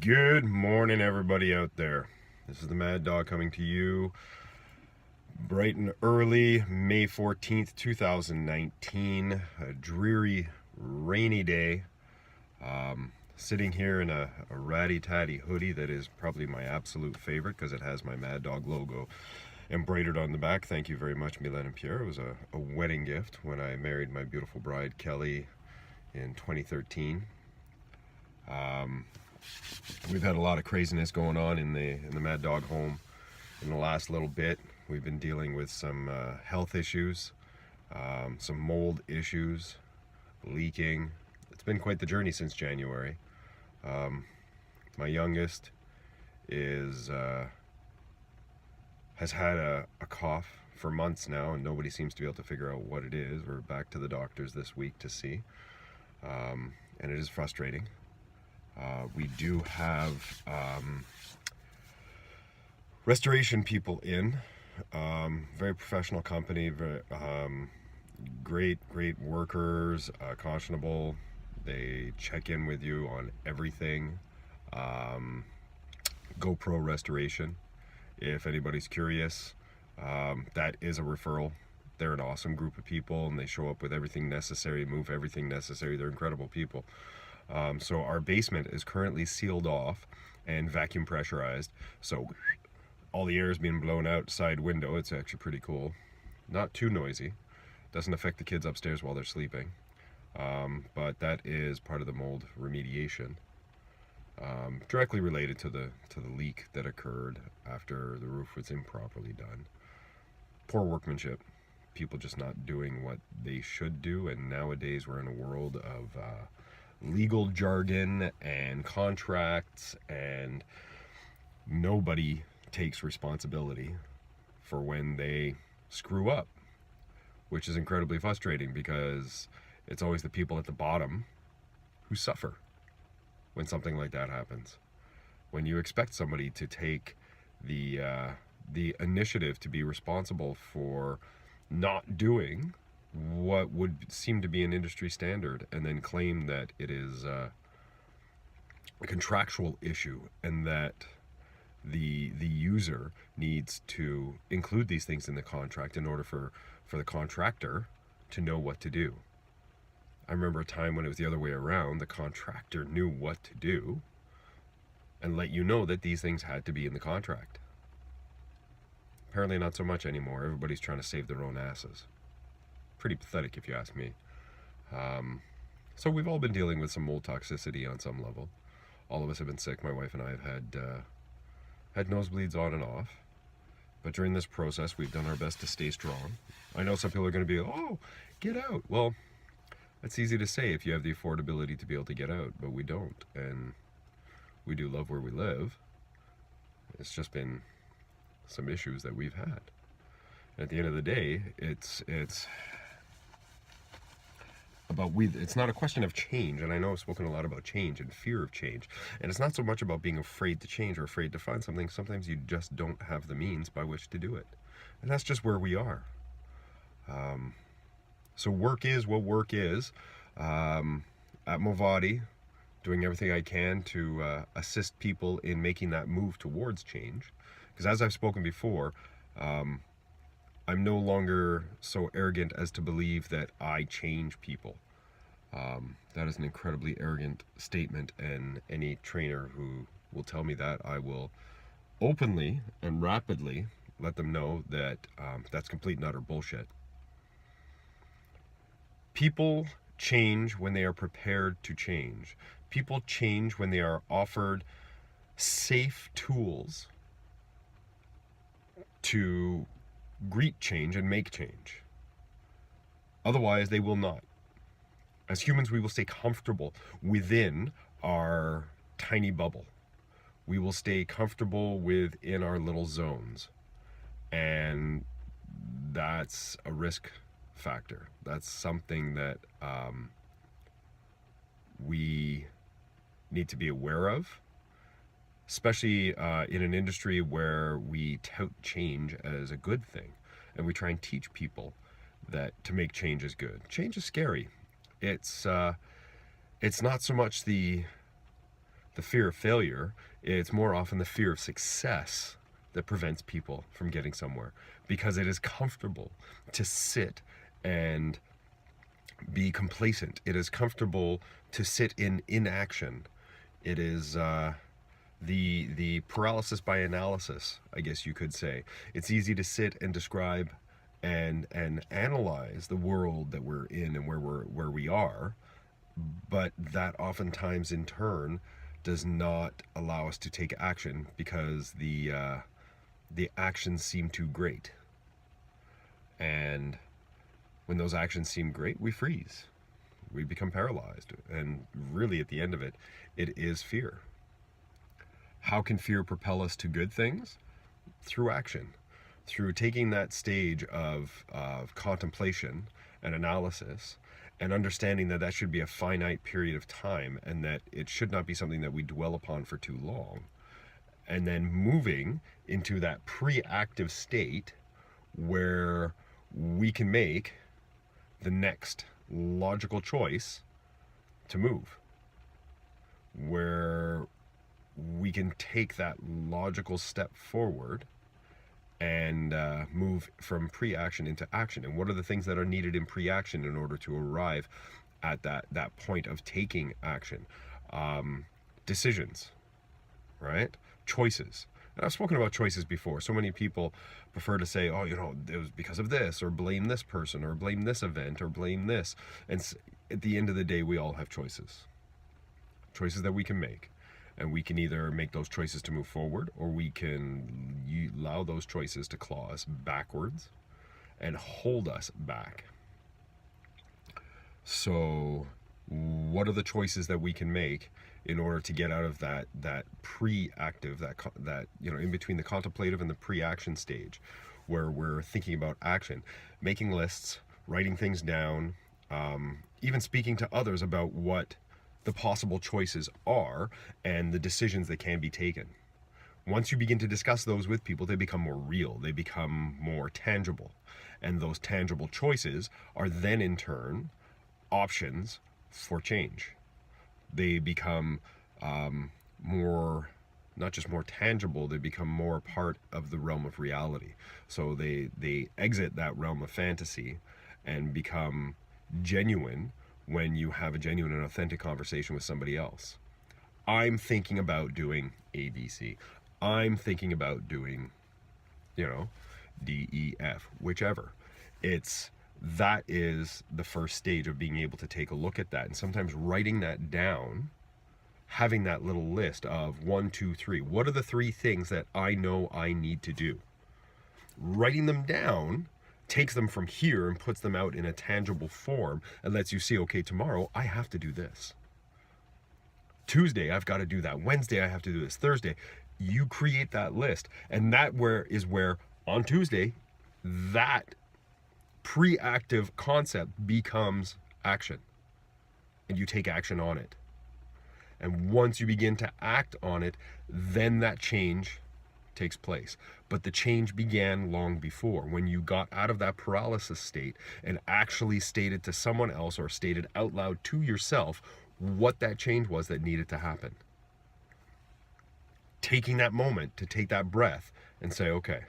Good morning, everybody out there. This is the Mad Dog coming to you bright and early, May 14th, 2019. A dreary, rainy day. Sitting here in a ratty-tatty hoodie that is probably my absolute favorite because it has my Mad Dog logo embroidered on the back. Thank you very much, Milan and Pierre. It was a wedding gift when I married my beautiful bride, Kelly, in 2013. We've had a lot of craziness going on in the Mad Dog home in the last little bit. We've been dealing with some health issues, some mold issues, leaking. It's been quite the journey since January. My youngest is has had a cough for months now, and nobody seems to be able to figure out what it is. We're back to the doctors this week to see, and it is frustrating. We do have restoration people in, very professional company, very, great workers, cautionable. They check in with you on everything. GoPro restoration, if anybody's curious, that is a referral. They're an awesome group of people, and they show up with everything necessary, move everything necessary. They're incredible people. So our basement is currently sealed off and vacuum pressurized. So all the air is being blown out side window. It's actually pretty cool. Not too noisy. Doesn't affect the kids upstairs while they're sleeping. But that is part of the mold remediation. Directly related to the leak that occurred after the roof was improperly done. Poor workmanship. People just not doing what they should do, and nowadays we're in a world of legal jargon and contracts, and nobody takes responsibility for when they screw up, which is incredibly frustrating because it's always the people at the bottom who suffer when something like that happens. When you expect somebody to take the initiative to be responsible for not doing what would seem to be an industry standard, and then claim that it is a contractual issue and that the user needs to include these things in the contract in order for the contractor to know what to do. I remember a time when it was the other way around. The contractor knew what to do and let you know that these things had to be in the contract. Apparently not so much anymore. Everybody's trying to save their own asses. Pretty pathetic if you ask me. So we've all been dealing with some mold toxicity on some level. All of us have been sick. My wife and I have had nosebleeds on and off. But during this process, we've done our best to stay strong. I know some people are going to be, oh, get out. Well, that's easy to say if you have the affordability to be able to get out, but we don't. And we do love where we live. It's just been some issues that we've had. And at the end of the day, it's not a question of change, and I know I've spoken a lot about change and fear of change, and it's not so much about being afraid to change or afraid to find something. Sometimes you just don't have the means by which to do it, and that's just where we are. So work is what work is. At Movati, doing everything I can to assist people in making that move towards change, because as I've spoken before, I'm no longer so arrogant as to believe that I change people. That is an incredibly arrogant statement, and any trainer who will tell me that, I will openly and rapidly let them know that that's complete and utter bullshit. People change when they are prepared to change. People change when they are offered safe tools to greet change and make change. Otherwise, they will not. As humans, we will stay comfortable within our tiny bubble. We will stay comfortable within our little zones. And that's a risk factor. That's something that we need to be aware of, especially in an industry where we tout change as a good thing, and we try and teach people that to make change is good. Change is scary. It's not so much the the fear of failure, it's more often the fear of success that prevents people from getting somewhere, because it is comfortable to sit and be complacent. It is comfortable to sit in inaction. It is the paralysis by analysis, I guess you could say. It's easy to sit and describe and analyze the world that we're in and where we are, but that oftentimes in turn does not allow us to take action, because the actions seem too great. And when those actions seem great, we freeze. We become paralyzed. And really, at the end of it, it is fear. How can fear propel us to good things? Through action. Through taking that stage of contemplation and analysis, and understanding that that should be a finite period of time, and that it should not be something that we dwell upon for too long. And then moving into that pre-active state where we can make the next logical choice to move, where we can take that logical step forward and move from pre-action into action. And what are the things that are needed in pre-action in order to arrive at that point of taking action? Decisions, right? Choices. And I've spoken about choices before. So many people prefer to say, oh, it was because of this, or blame this person, or blame this event, or blame this. And at the end of the day, we all have choices. Choices that we can make. And we can either make those choices to move forward, or we can allow those choices to claw us backwards and hold us back. So what are the choices that we can make in order to get out of that pre-active, that in between the contemplative and the pre-action stage, where we're thinking about action, making lists, writing things down, even speaking to others about what the possible choices are and the decisions that can be taken. Once you begin to discuss those with people, they become more real, they become more tangible. And those tangible choices are then in turn options for change. They become more, not just more tangible, they become more part of the realm of reality. So they exit that realm of fantasy and become genuine when you have a genuine and authentic conversation with somebody else. I'm thinking about doing ABC. I'm thinking about doing, D, E, F, whichever. That is the first stage of being able to take a look at that. And sometimes writing that down, having that little list of 1, 2, 3. What are the 3 things that I know I need to do? Writing them down takes them from here and puts them out in a tangible form and lets you see, okay, tomorrow I have to do this. Tuesday, I've got to do that. Wednesday, I have to do this. Thursday, you create that list. And that is where on Tuesday, that pre-active concept becomes action. And you take action on it. And once you begin to act on it, then that change takes place. But the change began long before, when you got out of that paralysis state and actually stated to someone else, or stated out loud to yourself, what that change was that needed to happen. Taking that moment to take that breath and say, okay,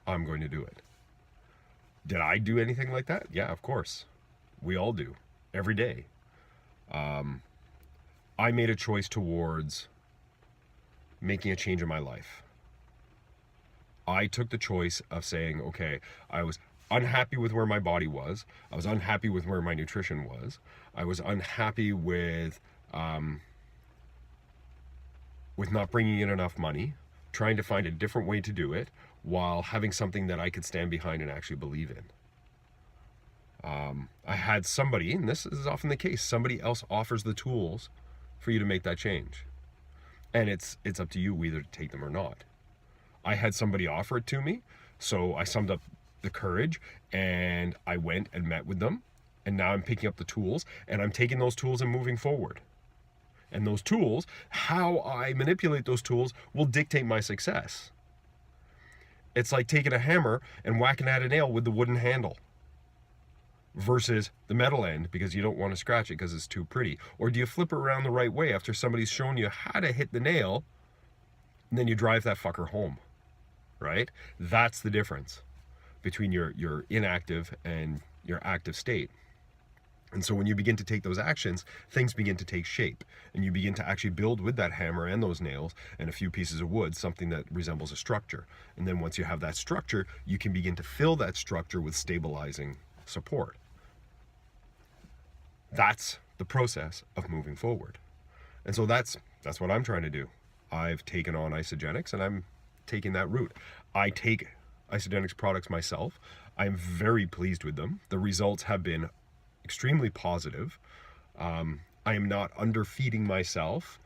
I'm going to do it. Did I do anything like that? Yeah, of course. We all do. Every day. I made a choice towards making a change in my life. I took the choice of saying, okay, I was unhappy with where my body was. I was unhappy with where my nutrition was. I was unhappy with not bringing in enough money, trying to find a different way to do it while having something that I could stand behind and actually believe in. I had somebody, and this is often the case, somebody else offers the tools for you to make that change. And it's up to you either to take them or not. I had somebody offer it to me, so I summed up the courage and I went and met with them, and now I'm picking up the tools and I'm taking those tools and moving forward. And those tools, how I manipulate those tools, will dictate my success. It's like taking a hammer and whacking at a nail with the wooden handle. versus the metal end because you don't want to scratch it because it's too pretty? Or do you flip it around the right way after somebody's shown you how to hit the nail, and then you drive that fucker home, right? That's the difference between your inactive and your active state. And so when you begin to take those actions, things begin to take shape, and you begin to actually build with that hammer and those nails and a few pieces of wood something that resembles a structure. And then once you have that structure, you can begin to fill that structure with stabilizing support. That's the process of moving forward. And so that's what I'm trying to do. I've taken on Isagenix, and I'm taking that route. I take Isagenix products myself. I'm very pleased with them. The results have been extremely positive. I am not underfeeding myself.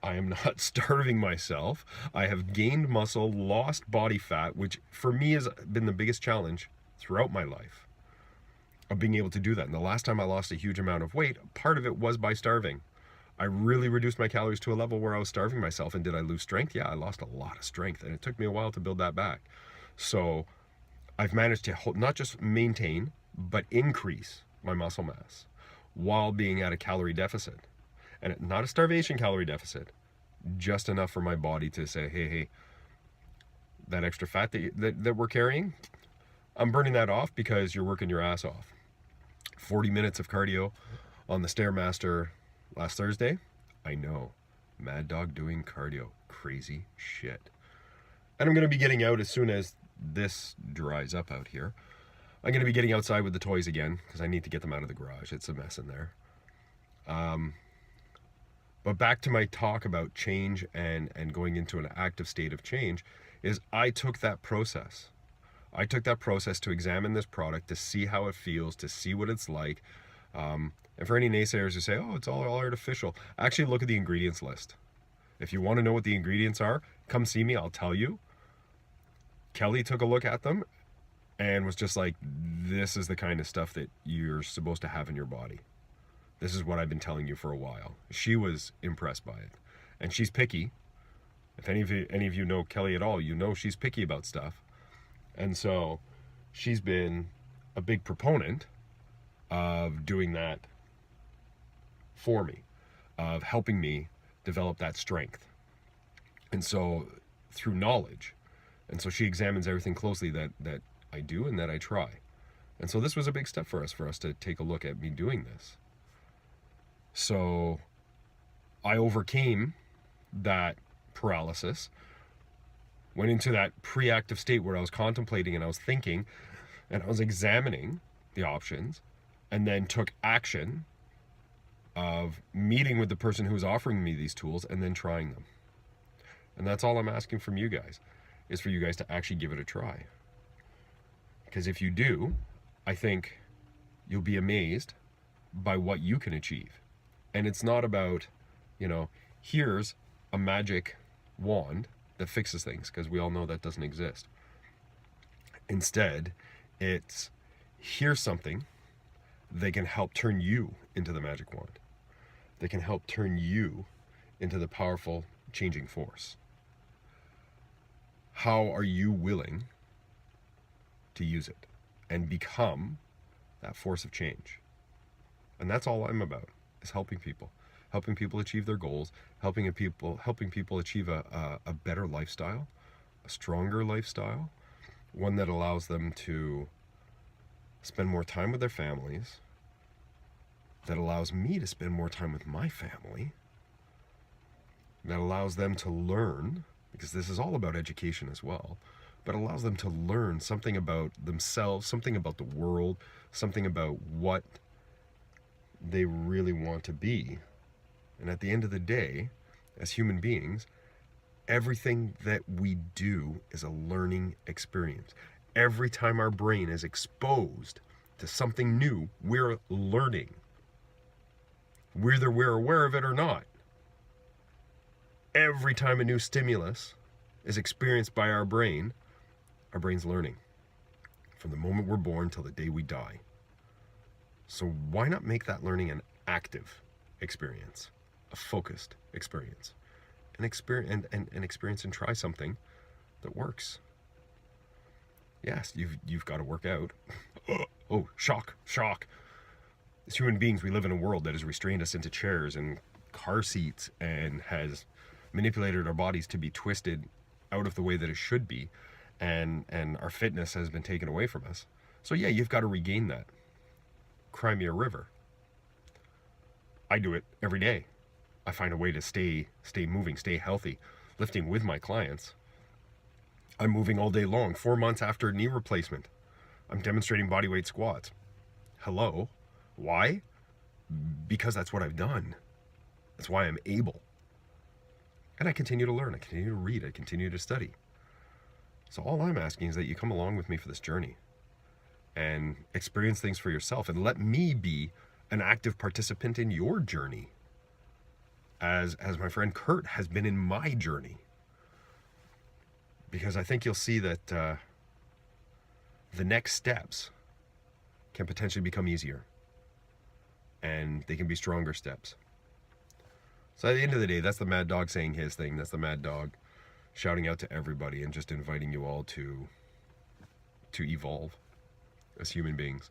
I am not starving myself. I have gained muscle, lost body fat, which for me has been the biggest challenge throughout my life of being able to do that. And the last time I lost a huge amount of weight, part of it was by starving. I really reduced my calories to a level where I was starving myself. And did I lose strength? Yeah, I lost a lot of strength, and it took me a while to build that back. So I've managed to not just maintain, but increase my muscle mass while being at a calorie deficit. And not a starvation calorie deficit, just enough for my body to say, hey, that extra fat that we're carrying, I'm burning that off because you're working your ass off. 40 minutes of cardio on the Stairmaster last Thursday. I know, Mad Dog doing cardio, crazy shit. And I'm going to be getting out as soon as this dries up out here. I'm going to be getting outside with the toys again because I need to get them out of the garage. It's a mess in there. But back to my talk about change and going into an active state of change is I took that process. I took that process to examine this product, to see how it feels, to see what it's like. And for any naysayers who say, oh, it's all artificial, actually look at the ingredients list. If you want to know what the ingredients are, come see me, I'll tell you. Kelly took a look at them and was just like, this is the kind of stuff that you're supposed to have in your body. This is what I've been telling you for a while. She was impressed by it. And she's picky. If any of you know Kelly at all, you know she's picky about stuff. And so she's been a big proponent of doing that for me, of helping me develop that strength. And so through knowledge. And so she examines everything closely that I do and that I try. And so this was a big step for us to take a look at me doing this. So I overcame that paralysis, went into that pre-active state where I was contemplating and I was thinking and I was examining the options, and then took action of meeting with the person who was offering me these tools and then trying them. And that's all I'm asking from you guys, is for you guys to actually give it a try. Because if you do, I think you'll be amazed by what you can achieve. And it's not about, here's a magic wand that fixes things, because we all know that doesn't exist. Instead, it's here's something that can help turn you into the magic wand. That can help turn you into the powerful changing force. How are you willing to use it and become that force of change? And that's all I'm about, is helping people achieve their goals, helping people achieve a better lifestyle, a stronger lifestyle, one that allows them to spend more time with their families, that allows me to spend more time with my family, that allows them to learn, because this is all about education as well, but allows them to learn something about themselves, something about the world, something about what they really want to be. And at the end of the day, as human beings, everything that we do is a learning experience. Every time our brain is exposed to something new, we're learning. Whether we're aware of it or not. Every time a new stimulus is experienced by our brain's learning. From the moment we're born till the day we die. So why not make that learning an active experience, a focused experience, an experience and try something that works. Yes, you've got to work out. Oh, shock, shock. As human beings, we live in a world that has restrained us into chairs and car seats and has manipulated our bodies to be twisted out of the way that it should be, and our fitness has been taken away from us. So yeah, you've got to regain that. Cry me a river. I do it every day. I find a way to stay moving, stay healthy, lifting with my clients. I'm moving all day long. 4 months after knee replacement, I'm demonstrating bodyweight squats. Hello? Why? Because that's what I've done. That's why I'm able. And I continue to learn. I continue to read. I continue to study. So all I'm asking is that you come along with me for this journey and experience things for yourself, and let me be an active participant in your journey as my friend Kurt has been in my journey. Because I think you'll see that the next steps can potentially become easier, and they can be stronger steps. So at the end of the day, that's the Mad Dog saying his thing. That's the Mad Dog shouting out to everybody and just inviting you all to evolve as human beings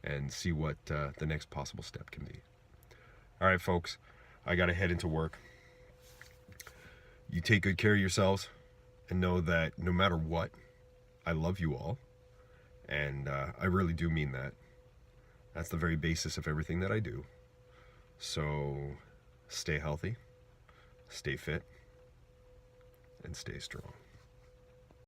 and see what the next possible step can be. All right, folks, I got to head into work. You take good care of yourselves and know that no matter what, I love you all. And I really do mean that. That's the very basis of everything that I do. So stay healthy, stay fit, and stay strong.